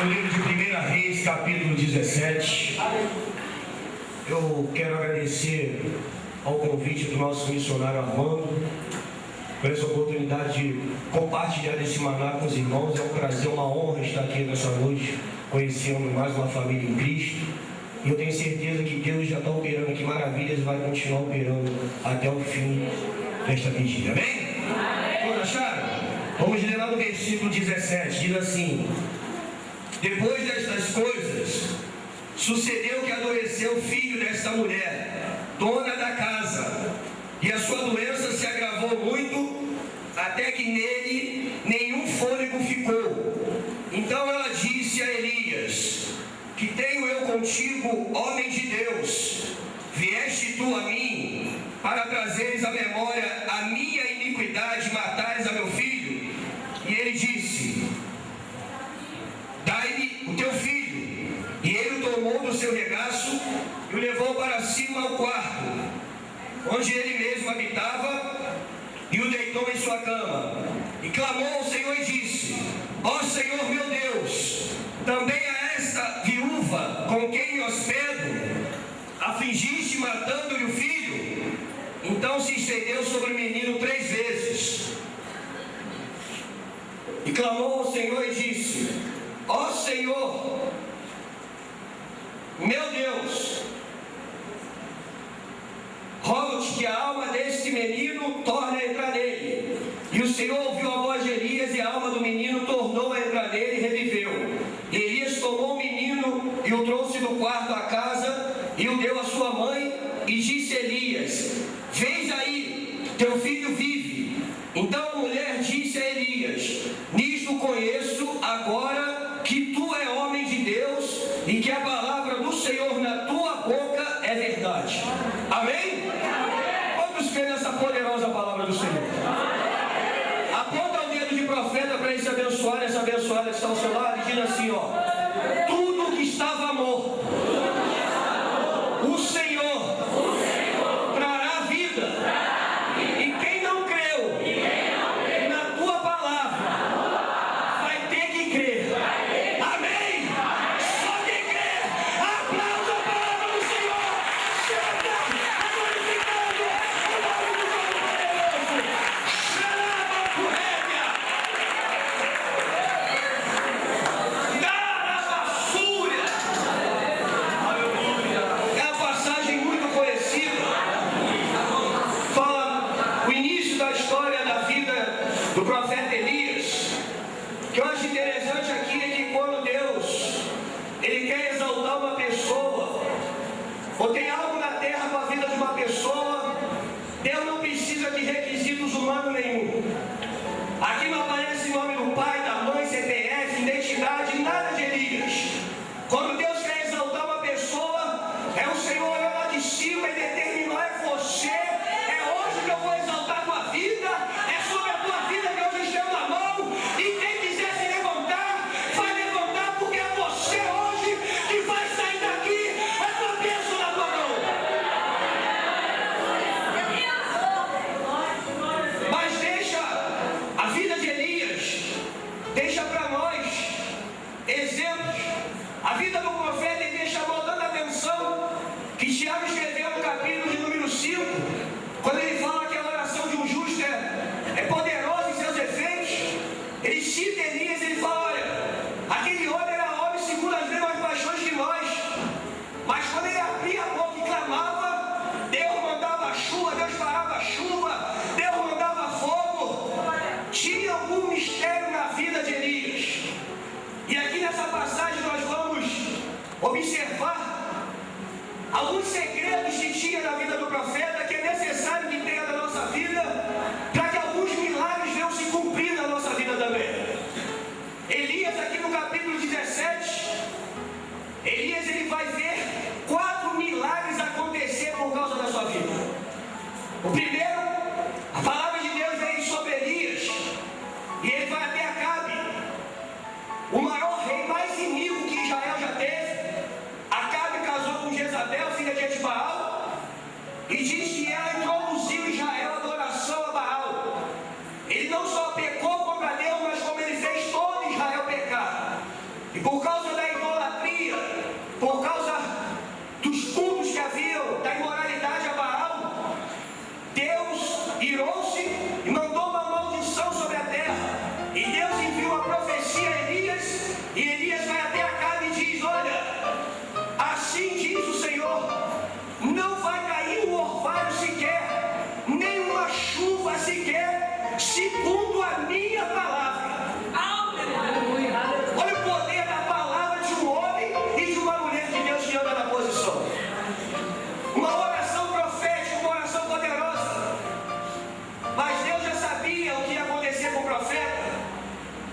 No livro de 1 Reis, capítulo 17, eu quero agradecer ao convite do nosso missionário Armando por essa oportunidade de compartilhar esse maná com os irmãos. É um prazer, uma honra estar aqui nessa noite, conhecendo mais uma família em Cristo. E eu tenho certeza que Deus já está operando aqui maravilhas e vai continuar operando até o fim desta vigília. Amém? Todos acharam? Vamos ler lá no versículo 17, diz assim: depois destas coisas, sucedeu que adoeceu o filho desta mulher, dona da casa, e a sua doença se agravou muito, até que nele nenhum fôlego ficou. Então ela disse a Elias: que tenho eu contigo, homem de Deus? Vieste tu a mim para trazeres à memória a minha iniquidade e matares a meu filho? E ele disse: dai-me o teu filho. E ele o tomou do seu regaço e o levou para cima ao quarto, onde ele mesmo habitava, e o deitou em sua cama. E clamou ao Senhor e disse: ó Senhor meu Deus, também a esta viúva com quem me hospedo afligiste, matando-lhe o filho? Então se estendeu sobre o menino 3 vezes. E clamou ao Senhor e disse: ó Senhor meu Deus, rogo-te que a alma deste menino torne a entrar nele. E o Senhor ouviu a voz de Elias, e a alma do menino tornou a entrar nele e reviveu. E Elias tomou o menino e o trouxe do quarto à casa e o deu à sua mãe, e disse a Elias: vês aí, teu filho vive. Então a mulher disse a Elias: nisto conheço agora que tu é homem de Deus, e que a palavra do Senhor na tua boca é verdade. Amém? Quantos creem nessa poderosa palavra do Senhor? Aponta o dedo de profeta para esse abençoado, essa abençoada que está ao seu lado, e diz assim: ó, tudo que estava morto, o Senhor trará vida. E quem não creu na tua palavra vai ter que crer. Amém? Só quem crê, aplauda a palavra do Senhor. Chega glorificando o nome do Todo-Poderoso. Chama a corréia. Dá a fúria. Aleluia. É uma passagem muito conhecida. Fala o início da história da vida do profeta Elias. O que eu acho interessante aqui é que quando Deus Ele quer exaltar uma pessoa, ou tem algo na terra para a vida de uma pessoa, Deus não precisa de requisitos humanos nenhum. Aqui não aparece o nome do pai, da mãe, CPF, identidade, nada de Elias. Quando Deus quer exaltar uma pessoa, é o Senhor olhando lá de cima e determinou: é você, é hoje que eu vou exaltar a tua vida, é sobre a tua vida que eu estendo a mão, e quem quiser se levantar, vai levantar, porque é você hoje que vai sair daqui, é tua bênção na tua mão. Mas deixa a vida de Elias, deixa para nós exemplos. A vida do profeta, ele deixa botando atenção que Tiago escreveu no capítulo de número 5, quando ele fala que a oração de um justo é poderosa em seus efeitos. Ele cita Elias, ele fala: olha, aquele homem era homem segundo as mesmas paixões que nós, mas quando ele abria a boca e clamava, Deus mandava a chuva, Deus parava a chuva, Deus mandava fogo. Tinha algum mistério na vida de Elias. E aqui nessa passagem nós vamos observar alguns segredos que tinha na vida do profeta, que é necessário que tenha na nossa vida, para que alguns milagres venham se cumprir na nossa vida também. Elias, aqui no capítulo 17, Elias ele vai ver 4 milagres acontecer por causa da sua vida. O primeiro, a palavra de Deus vem sobre Elias, e ele vai até Acabe, o maior rei mais iníquo que Israel já teve. Acabe casou com Jezabel, filha de Etibaal, e diz que ela introduziu em Israel a adoração a Baal. Ele não só pecou contra Deus, mas como ele fez todo Israel pecar. E por causa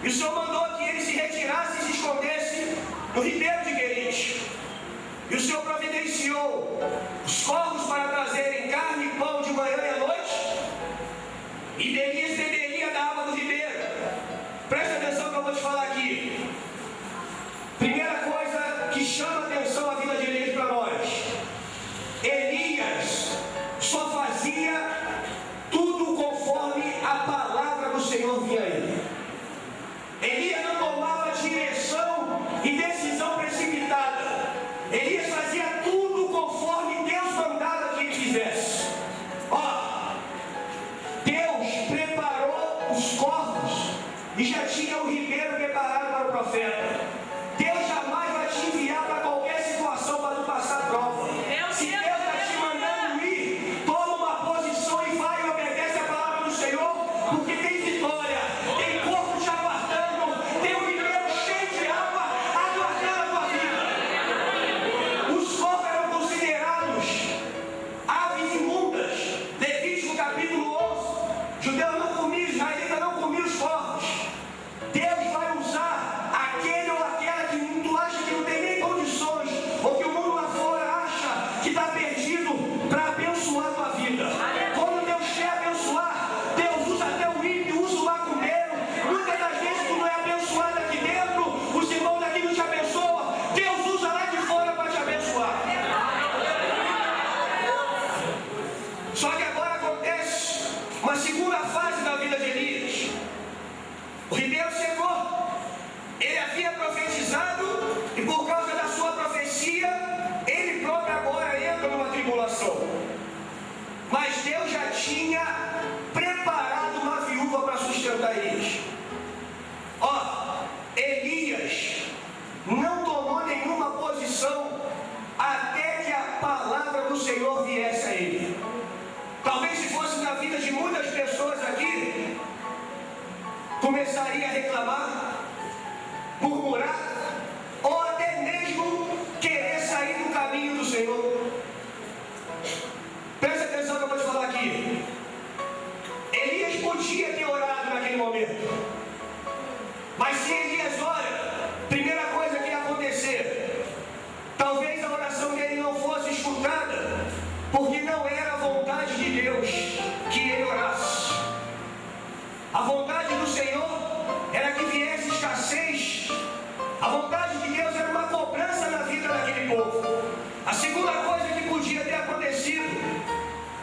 E o Senhor mandou que ele se retirasse e se escondesse no ribeiro de Querite. E o Senhor providenciou os corvos para trazerem carne e pão de manhã e à noite. E Elias beberia da água do ribeiro. Presta atenção que eu vou te falar aqui. Primeira coisa que chama atenção a vida de Elias para nós. Elias só fazia tudo conforme a palavra do Senhor vinha a ele. Elias não tomava direção e decisão precipitada. Elias fazia tudo conforme Deus mandava que ele fizesse. Deus preparou os corvos e já tinha o ribeiro preparado para o profeta. Deus jamais vai te enviar para qualquer situação para tu passar prova. Se Deus está te mandando ir, toma uma posição e vai e obedece a palavra do Senhor, porque tem vitória, tem corpo te aguardando, tem um ribeiro cheio de água aguardando a tua vida. Os corvos eram considerados aves imundas. Levítico capítulo 11. Judeu não comia, israelita não comia os corvos. Deus vai usar aquele ou aquela que tu acha que não tem nem condições, ou que o mundo lá fora acha que está perdido, para abençoar a tua vida. Quando Deus quer abençoar, Deus usa até o ímpio, usa o macumbeiro. Muitas das vezes tu não é abençoado aqui dentro, os irmãos daqui não te abençoam, Deus usa lá de fora para te abençoar. Só que agora acontece uma segunda fase da vida de Elias. O ribeiro secou. Ele havia profetizado e por causa da sua profecia, ele próprio agora entra numa tribulação. Mas Deus já tinha preparado uma viúva para sustentar Elias. Elias não tomou nenhuma posição até que a palavra do Senhor viesse a ele. Talvez se fosse na vida de muitas pessoas aqui, começaria a reclamar, murmurar, ou até mesmo querer sair do caminho do Senhor. Presta atenção que eu vou te falar aqui. Elias podia ter orado naquele momento, mas se Elias ora, primeira coisa que ia acontecer, talvez a oração dele não fosse escutada, porque não era a vontade de Deus que ele orasse. A vontade do Senhor era que viesse escassez. A vontade de Deus era uma cobrança na vida daquele povo. A segunda coisa que podia ter acontecido,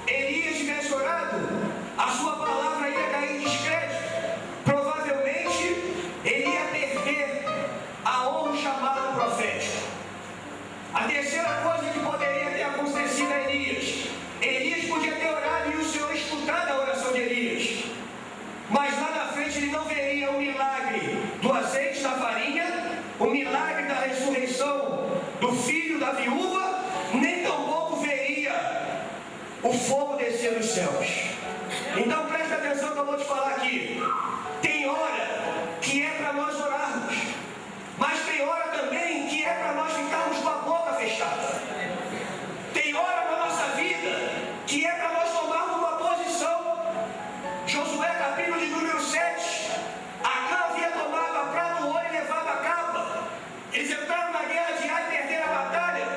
Elias tivesse orado, a sua palavra ia cair em descrédito. Provavelmente ele ia perder a honra e chamado profético. A terceira coisa que poderia ter acontecido a Elias, Elias podia ter orado e o Senhor escutado a oração de Elias. Mas lá na frente ele não veria o milagre do azeite da farinha, o milagre da ressurreição do filho da viúva, nem tampouco veria o fogo descer dos céus. Então presta atenção que eu vou te falar aqui. Tem hora que é para nós orarmos, mas tem hora também que é para nós ficarmos com a boca fechada. Tem hora na nossa vida que é para nós tomarmos uma posição. Josué capítulo de número 7, Acã havia tomado a prata, o ouro e levado a capa. Eles entraram na guerra de Ai e perderam a batalha.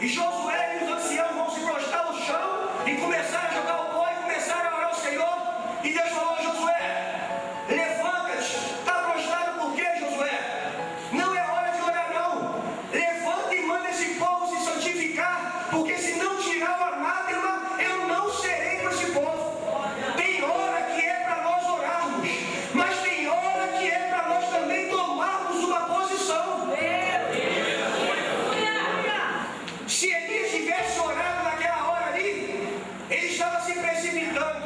E Josué e os anciãos vão se prostrar no chão e começaram a jogar o pó e começaram a orar ao Senhor. E Deus falou a Josué: levanta-te. Está prostrado por quê, Josué? Não é hora de orar não. Levanta e manda esse povo se santificar, porque se não tirar o anátema, eu não serei com esse povo. Tem hora que é para nós orarmos, mas tem hora que é para nós também tomarmos uma posição. Se Elias tivesse orado naquela hora ali, ele estava se precipitando.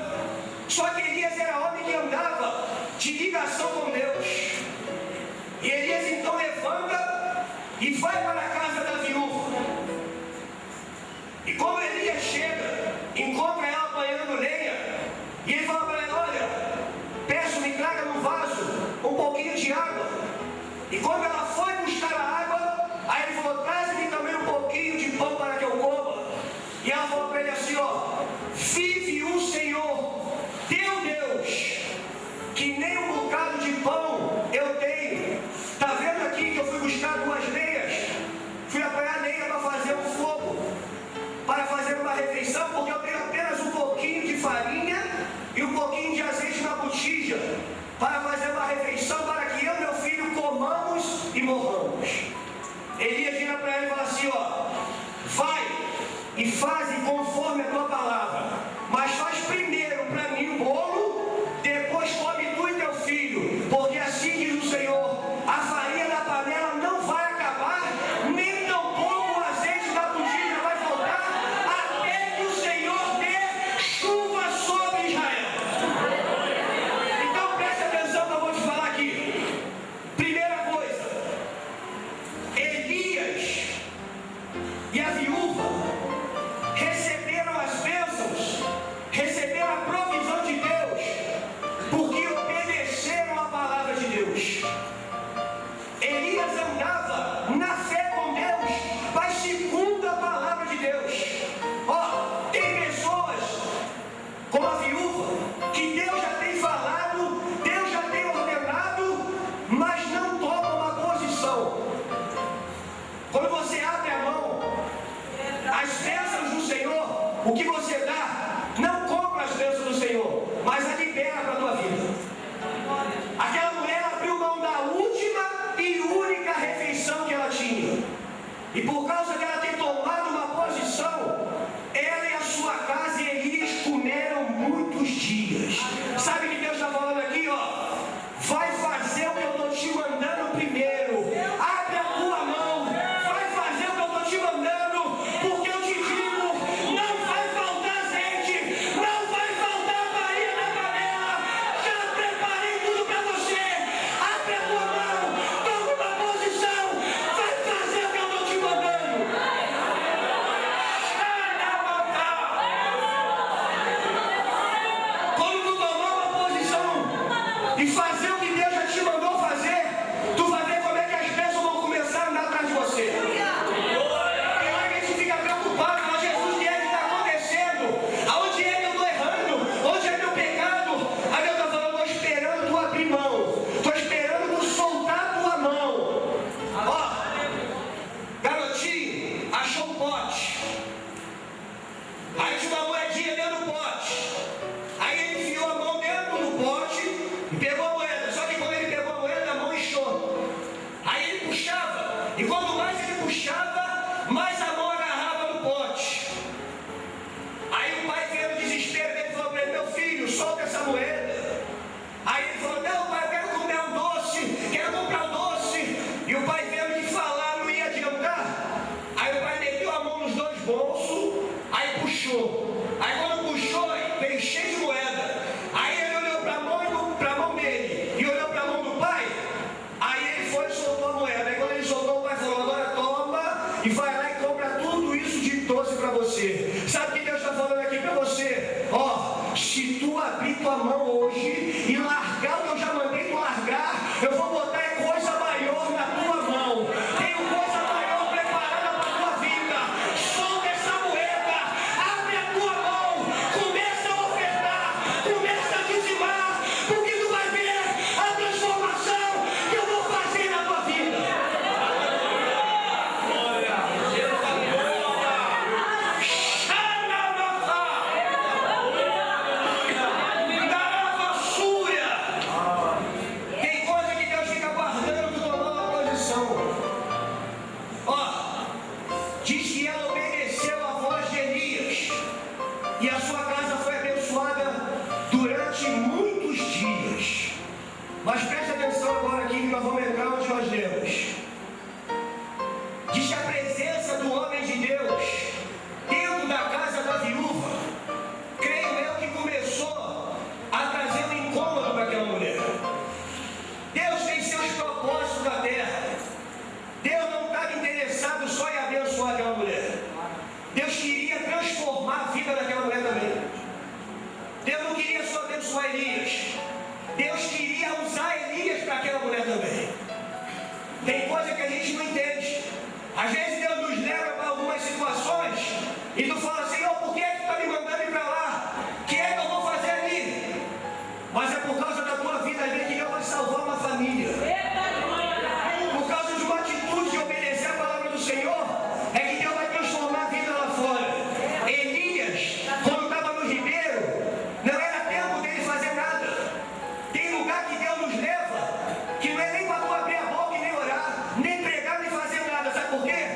Só que Elias era homem que andava de ligação com Deus. E Elias então levanta e vai para a casa da viúva. E quando Elias chega, encontra ela apanhando lenha, e ele fala para ela: olha, peço, me traga no vaso um pouquinho de água. E quando ela foi buscar a água, aí ele falou: traz-me também um pouquinho de pão para que eu coma. E ela falou para ele assim: vive o Senhor, teu Deus, que nem um bocado de pão eu tenho muitos dias. Sabe o que Deus está falando aqui, ó? Vai fazer o que eu estou te mandando primeiro. Abre a tua mão. Vai fazer o que eu estou te mandando. Porque eu te digo, não vai faltar azeite. Não vai faltar farinha na panela. Já preparei tudo para você. Abre a tua mão. Toma uma posição. Vai fazer o que eu estou te mandando. Quando tu tomar uma posição e fazer o que Deus já te mandou fazer, tu vai ver como é que as bênçãos vão começar a andar atrás de você. Tem hora que a gente fica preocupado, mas Jesus, o que é que está acontecendo? Aonde é que eu estou errando? Onde é meu pecado? Aí Deus está falando, estou esperando tu abrir mão. Estou esperando tu soltar a tua mão. Ó, garotinho, achou um pote. Aí tinha uma moedinha dentro do pote. Aí ele enfiou a mão dentro do pote e pegou a moeda. Só que quando ele pegou a moeda, a mão inchou. Aí ele puxava. E quanto mais ele puxava, mais a mão agarrava no pote. Aí o pai veio no desespero dele e falou para ele, meu filho, solta essa moeda. Aí ele falou, não pai, eu quero comer um doce, quero comprar um doce. E o pai veio de falar, não ia adiantar. Aí o pai meteu a mão nos dois bolsos, aí puxou. Aí quando puxou, veio cheio de moeda. Aí ele olhou para a mão dele e olhou para a mão do pai. Aí ele foi e soltou a moeda. Aí quando ele soltou, o pai falou, agora toma e vai lá e compra tudo isso de doce para você. Sabe o que Deus está falando aqui para você? Ó, se tu abrir tua mão hoje e largar o que eu já mandei tu largar, eu vou botar coisa maior na tua mão. Tenho coisa maior preparada para tua vida. Solta essa moeda, abre a tua mão, começa a ofertar, começa a dizimar, porque tu vai ver a transformação que eu vou fazer na tua vida. Tem coisa que Deus fica guardando tu tomar uma posição. Ó, diz que ela obedeceu a voz de Elias e a sua casa foi abençoada durante muitos dias. Mas preste atenção agora aqui que nós vamos entrar onde nós lemos. Diz que a presença do homem de Deus dentro da casa da viúva, creio eu que começou a trazer um incômodo para aquela mulher. Deus tem seus propósitos na terra. Deus não estava interessado só em abençoar aquela mulher. Deus queria transformar a vida daquela mulher também. Deus não queria só abençoar Elias. Deus queria usar Elias para aquela mulher também. Tem coisa que a gente não entende. Às vezes Deus nos leva para algumas situações e tu fala, Senhor, por que tu está me mandando ir para lá? O que é que eu vou fazer ali? Mas é por causa da tua vida ali que Deus vai salvar uma família. Por causa de uma atitude de obedecer a palavra do Senhor, é que Deus vai transformar a vida lá fora. Elias, quando estava no ribeiro, não era tempo dele fazer nada. Tem lugar que Deus nos leva, que não é nem para tu abrir a boca e nem orar, nem pregar, nem fazer nada. Sabe por quê?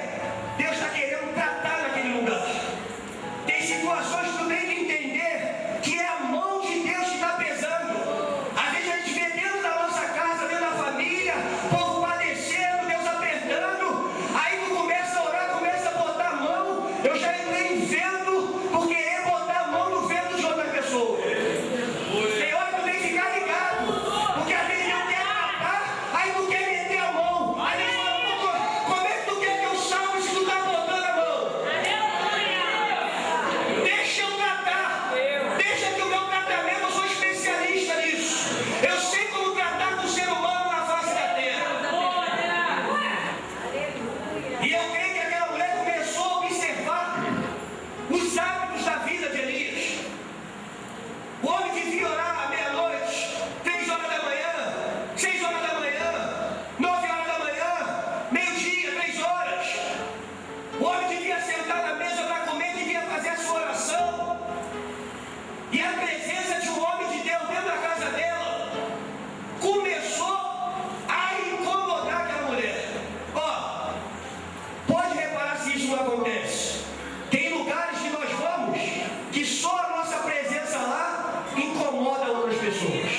incomoda outras pessoas.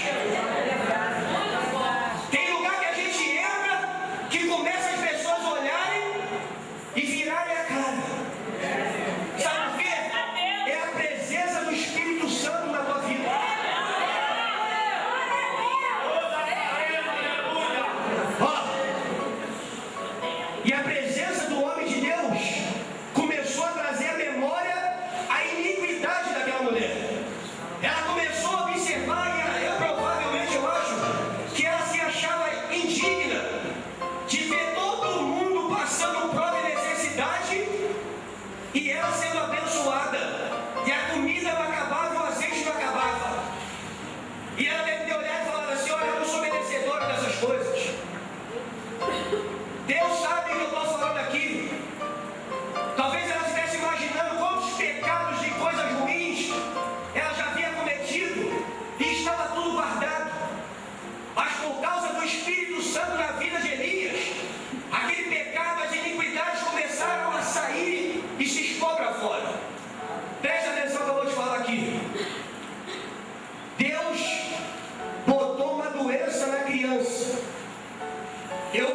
Tem lugar que a gente entra que começa as pessoas olharem e virarem a cara. Sabe por quê? É a presença do Espírito Santo na tua vida. E a presença do homem de Deus começou a trazer à memória a iniquidade daquela mulher. Ela começou a observar, e eu provavelmente eu acho que ela se achava indigna de ver todo mundo passando prova e necessidade e ela sendo abençoada. E a comida não acabava e o azeite não acabava. E ela deve ter olhado e falado assim: olha, eu não sou merecedora dessas coisas. Deus sabe o que eu estou falando aqui. Talvez ela estivesse imaginando quantos pecados e coisas ruins ela já havia cometido e estava tudo guardado. Mas por causa do Espírito Santo na vida de Elias, aquele pecado, as iniquidades começaram a sair e se expor para fora. Preste atenção que eu vou te falar aqui. Deus botou uma doença na criança.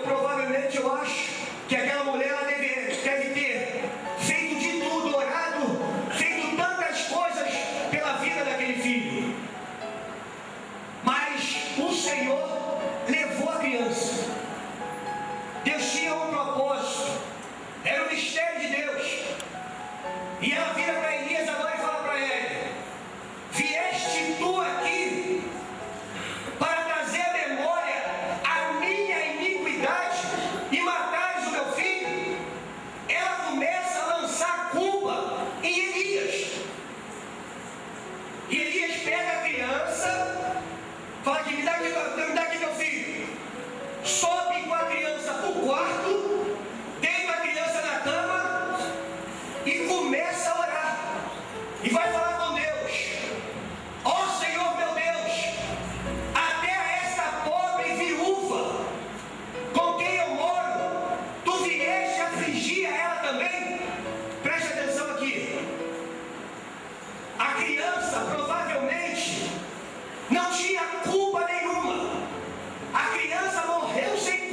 Provavelmente eu acho que aquela mulher ela deve ter feito de tudo, orado, feito tantas coisas pela vida daquele filho. Mas o Senhor levou a criança. Deus tinha um propósito. Era o mistério de Deus. E ela vira para Elias agora e fala para ele: vieste tu aqui para trazer à memória a minha iniquidade e matares o meu filho? Ela começa a lançar a culpa em Elias. E Elias pega a criança, fala que me dá aqui meu filho. Sobe com a criança para o quarto, deita a criança na cama e começa a orar. E vai falar com Deus: ó Senhor meu Deus, até a esta pobre viúva com quem eu moro, tu vieste afligir a ela também? Preste atenção aqui. A criança provavelmente não tinha culpa nenhuma. A criança morreu sem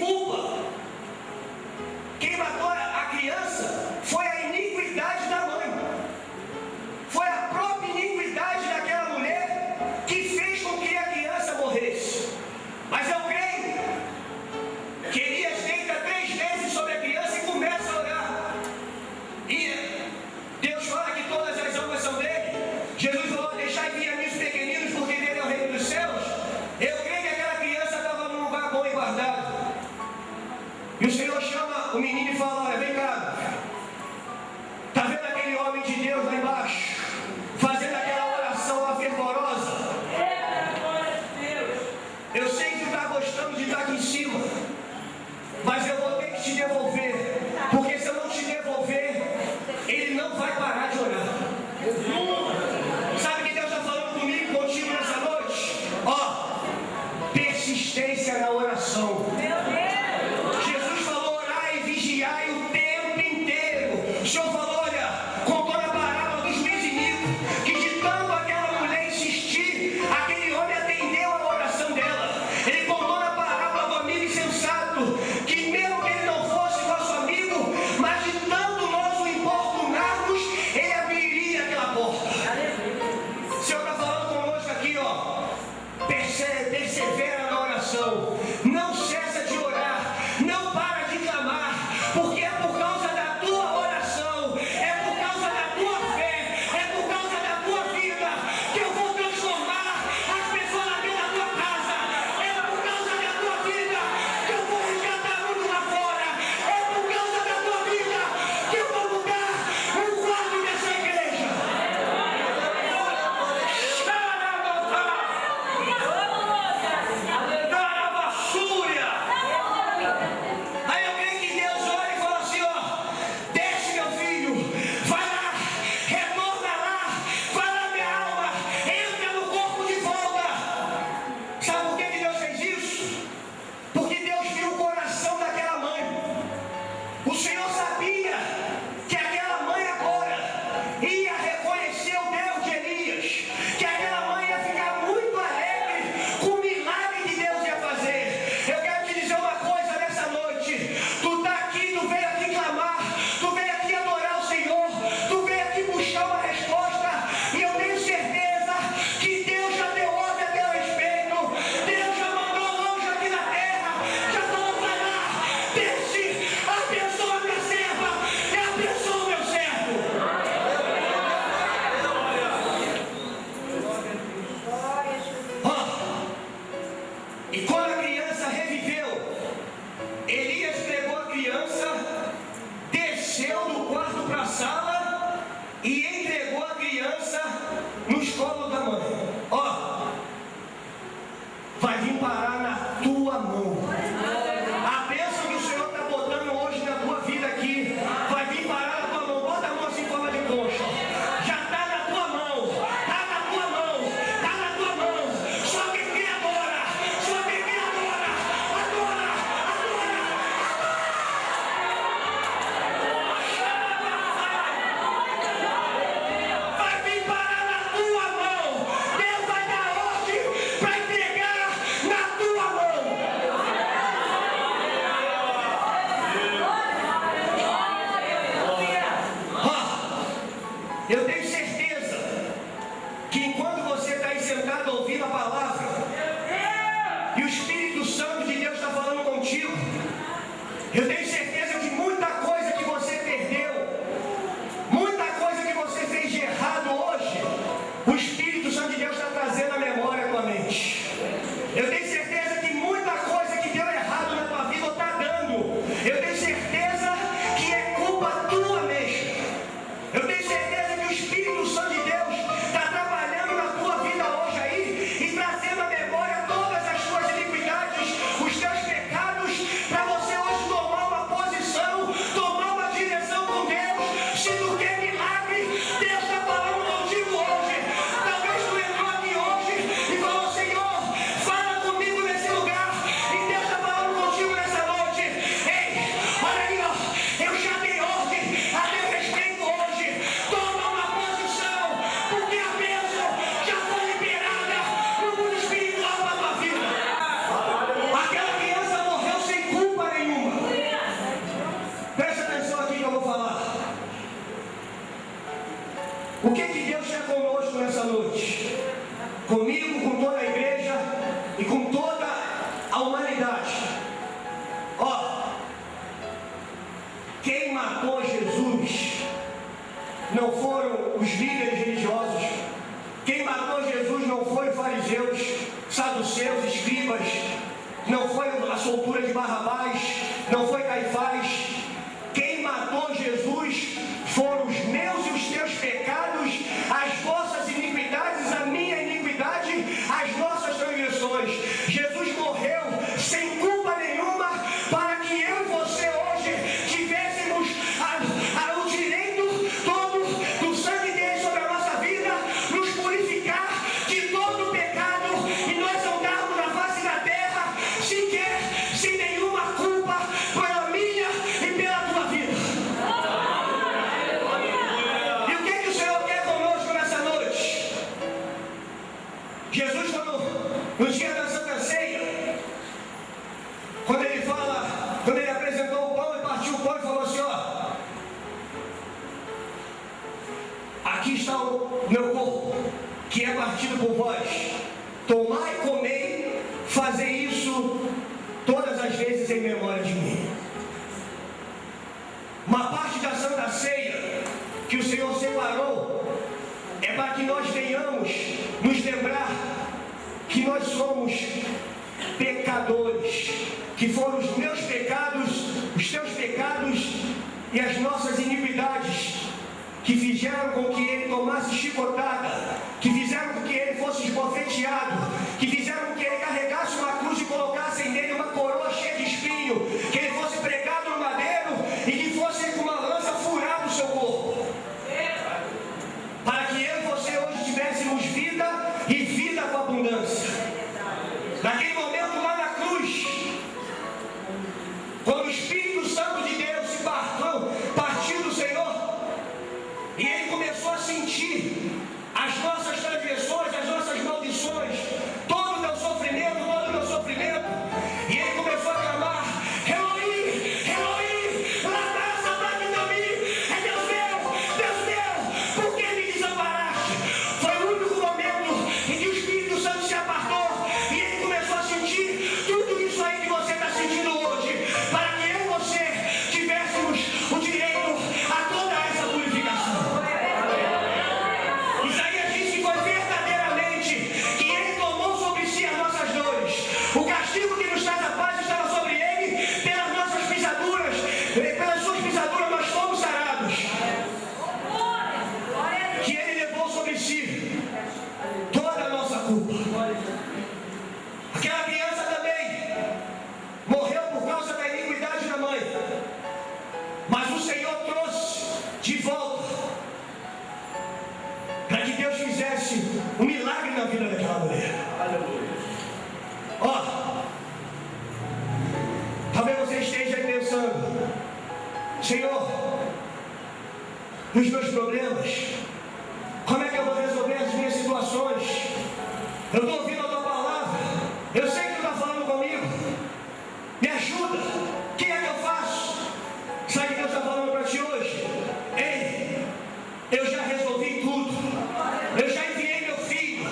E quando a criança reviveu, Elias pegou a criança, desceu do quarto para a sala e entregou a criança nos colos da mãe. Ó, vai vir parar na tua mão. A bênção que o Senhor está botando hoje na tua vida aqui, vai vir parar na tua mão. Bota a mão assim em forma de concha. Já está na tua mão. Está na tua mão. Está na tua mão. Só que quem adora. Só que quem adora. Adora. Adora. Vai vir parar na tua mão. Deus vai dar ordem para entregar na tua mão. Eu tenho certeza que enquanto você está aí sentado ouvindo a palavra e o Espírito Santo de Deus está falando contigo, eu tenho certeza que muita coisa que você perdeu, muita coisa que você fez de errado hoje, o Espírito Santo de Deus está trazendo à memória à tua mente. Eu tenho certeza que muita coisa que deu errado na tua vida está dando. Eu tenho certeza que é culpa tua mesmo. Eu tenho certeza que o Espírito Santo de Deus está trabalhando na tua vida hoje aí e trazendo à memória todas as tuas iniquidades, os teus pecados, para você hoje tomar uma posição, tomar uma direção com Deus. Se tu quer milagre, Deus está falando contigo hoje. Talvez tu entrou aqui hoje e falou: Senhor, fala comigo nesse lugar. E Deus está falando contigo nessa noite. Ei, olha aí, ó, eu já dei ordem a teu respeito hoje. Toma uma posição, porque a bênção já foi liberada no mundo espiritual da tua vida. Aquela criança morreu sem culpa nenhuma. Presta atenção aqui que eu vou falar. O que Deus quer conosco nessa noite? Comigo, com toda a igreja e com toda a humanidade. Ó, quem matou Jesus não foram os líderes religiosos. Quem matou Jesus não foi fariseus, saduceus, escribas. Não foi a soltura de Barrabás. Não foi Caifás. Quem matou Jesus foram os meus e os teus pecados, as vossas iniquidades, a minha iniquidade, as nossas transgressões. Jesus morreu sem culpa nenhuma para que eu e você hoje tivéssemos o direito todo do sangue dele sobre a nossa vida, nos purificar de todo o pecado e nós andarmos na face da terra sequer sem nenhuma culpa pela minha e pela tua vida. E o que o Senhor quer conosco nessa noite? Jesus, no dia da Santa Ceia, quando ele apresentou o pão e partiu o pão e falou assim: ó, aqui está o meu corpo, que é partido por vós. Tomai e comei, fazei isso todas as vezes em memória de mim. Uma parte da Santa Ceia que o Senhor separou é para que nós venhamos nos lembrar que nós somos pecadores, que foram os meus pecados, os teus pecados e as nossas iniquidades que fizeram com que ele tomasse chicotada, que fizeram com que ele fosse esbofeteado, que fizeram com que ele carregasse uma cruz e colocasse nele uma coroa cheia de espinho, que ele fosse pregado no madeiro e que fosse com uma lança furada no seu corpo, para que eu e você hoje tivéssemos vida e vida com abundância. Naquele momento lá na cruz, quando o Espírito Santo de Deus se partiu do Senhor, e ele começou a sentir as nossas transgressões, as nossas maldições, culpa. Aquela criança também morreu por causa da iniquidade da mãe, mas o Senhor trouxe de volta para que Deus fizesse um milagre na vida daquela mulher. Ó, talvez você esteja aí pensando: Senhor, os meus problemas, como é que eu vou resolver as minhas situações? Eu estou ouvindo a tua palavra, eu sei que tu está falando comigo, me ajuda, o que é que eu faço? Sabe o que Deus está falando para ti hoje? Ei, eu já resolvi tudo, eu já enviei meu filho,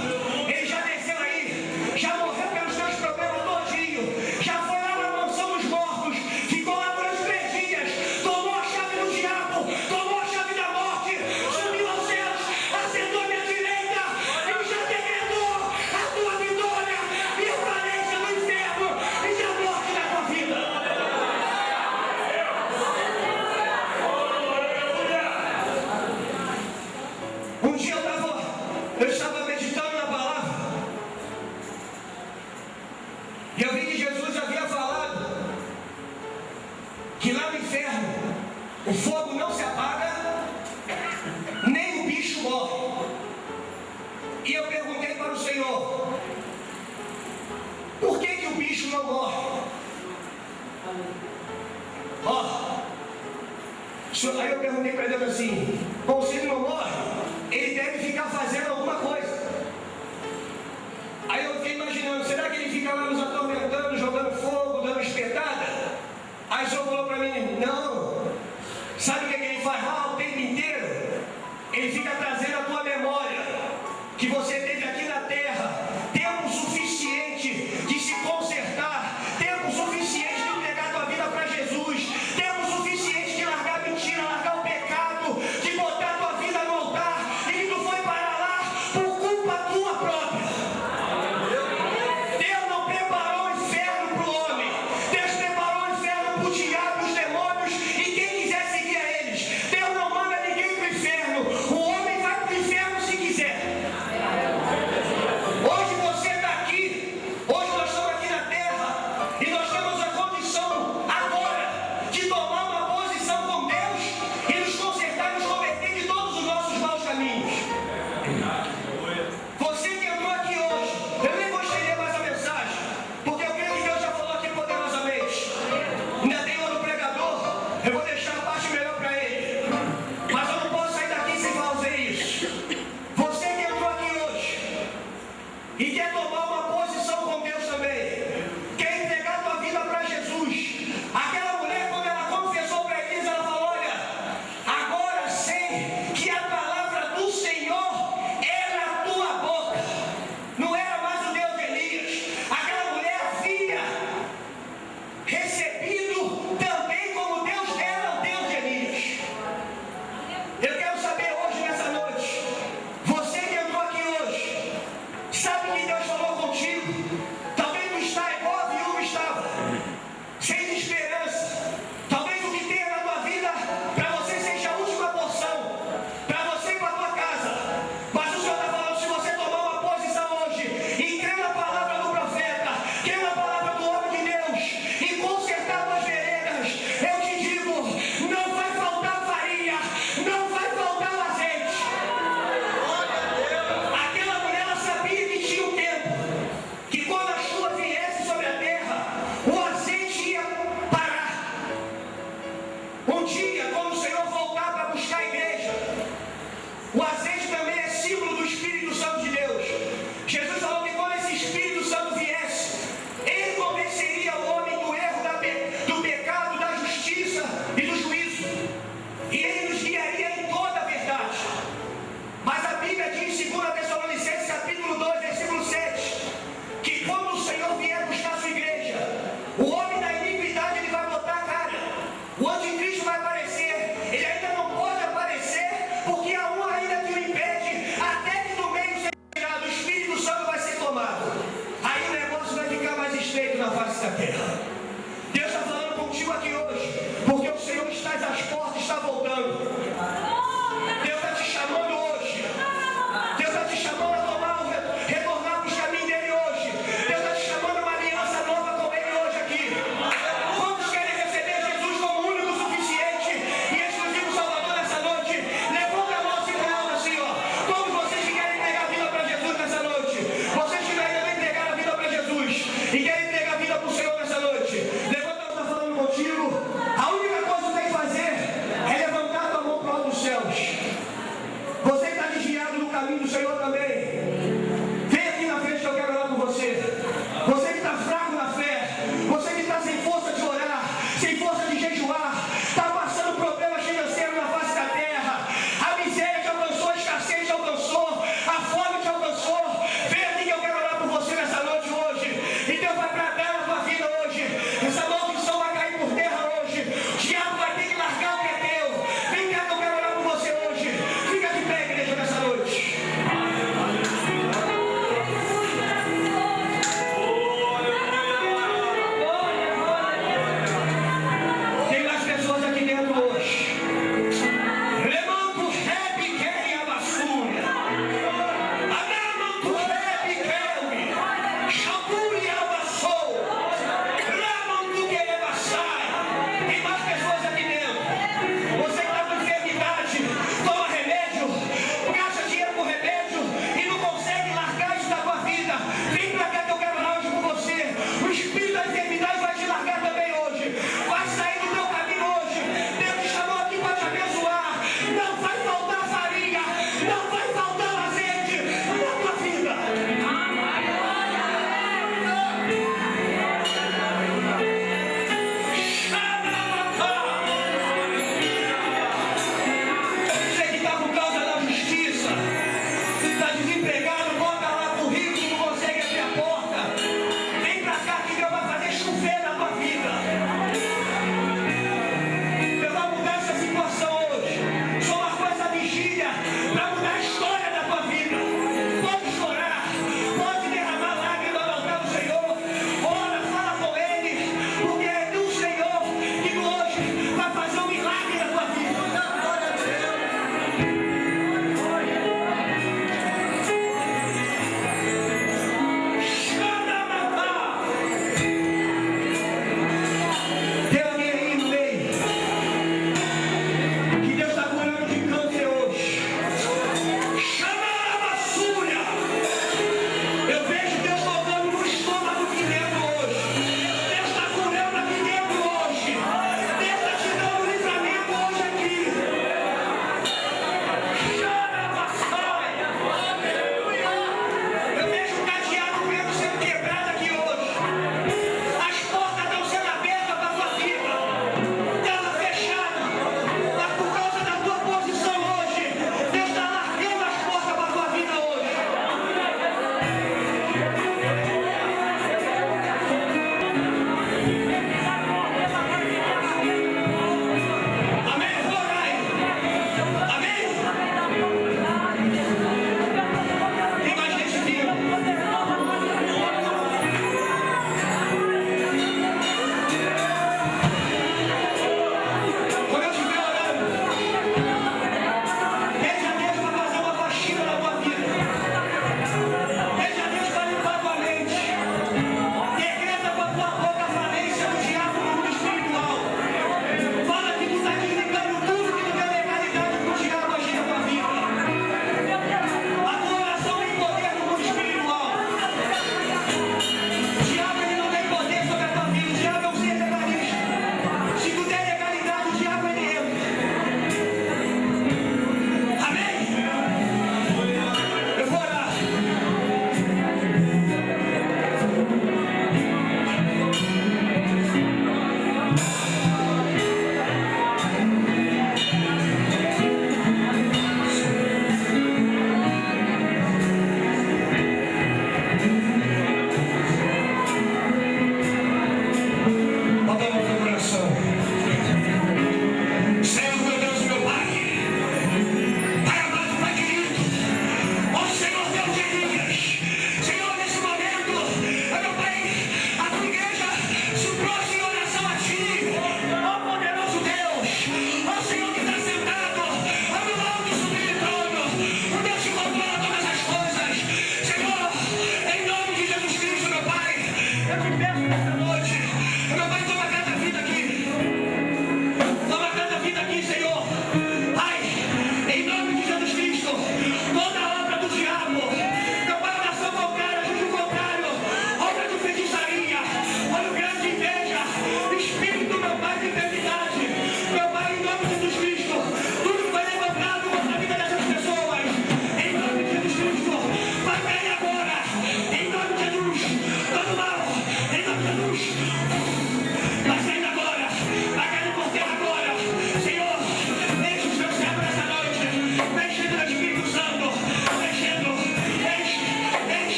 ele já desceu aí, já morreu pelos teus problemas todinho, já foi lá na mansão dos mortos, ficou lá por 3 dias, tomou a chave do diabo, tomou a chave da morte, subiu aos céus, assentou à minha direita e já decretou a tua vitória e a falência do inferno e a morte da tua vida. Um dia eu estava meditando na palavra e eu vi que Jesus havia falado que lá no inferno o fogo não se apaga, nem o bicho morre. E eu perguntei para o Senhor: por que o bicho não morre? Aí eu perguntei para Deus assim: bom, se ele não morre, ele deve ficar fazendo alguma coisa. Aí eu fiquei imaginando: será que ele fica lá nos atormentando, jogando fogo, dando espetada? Aí o Senhor falou para mim: não. Sabe o que ele faz lá o tempo inteiro? Ele fica trazendo a tua memória que você teve aqui na terra tempo suficiente de se consertar, tempo suficiente de entregar a tua vida para Jesus, tempo suficiente de largar a mentira, largar o pecado, de botar a tua vida no altar, e que tu foi parar lá por culpa tua própria. Deus não preparou o inferno para o homem, Deus preparou o inferno para o diabo, os demônios e quem quiser seguir a eles. Deus não manda ninguém para o inferno, o homem vai para o inferno se quiser. Hoje você está aqui, hoje nós estamos aqui na terra e nós temos a condição agora de tomar uma posição com Deus e nos consertar e nos converter de todos os nossos maus caminhos. Você que entrou aqui hoje, eu nem vou estender mais a mensagem, porque eu creio que Deus já falou aqui poderosamente. Ainda tem outro pregador, eu vou deixar a parte melhor para ele, mas eu não posso sair daqui sem fazer isso. Você que entrou aqui hoje e quer tomar uma posição com Deus também, quer entregar a tua vida para Jesus. Aquela mulher, quando ela confessou para Elias, ela falou: olha, agora sei que a palavra do Senhor é na tua boca. Não era mais o Deus de Elias. Aquela mulher havia recebido também como Deus dela o Deus de Elias. Eu quero saber hoje, nessa noite, você que entrou aqui hoje, sabe que Deus falou contigo? Talvez tu está igual a viúva estava, sem esperança. Talvez o que tenha na tua vida para você seja a última porção, para você e para a tua casa. Mas o Senhor está falando: se você tomar uma posição hoje e crer na palavra do profeta, crer na palavra do homem de Deus e consertar tuas veredas, eu te digo, não vai faltar farinha, não vai faltar o azeite. Aquela mulher, ela sabia que tinha um tempo, que quando a chuva viesse sobre a terra, o azeite ia parar. Um dia, quando o Senhor voltar para buscar a igreja, o azeite também é símbolo do Espírito Santo de Deus. Jesus falou que quando esse Espírito Santo viesse, ele convenceria o homem do erro, do pecado, da justiça e do juízo, e ele nos guiaria em toda a verdade. Mas a Bíblia diz em 2 Tessalonicenses capítulo 2, versículo 7, que quando o Senhor vier buscar a sua igreja, o homem da iniquidade, ele vai botar a cara. O anticristo vai aparecer. Ele ainda não pode aparecer porque a um ainda que o impede, até que no meio seja tirado, o Espírito Santo vai ser tomado. Aí o negócio vai ficar mais estreito na face da terra.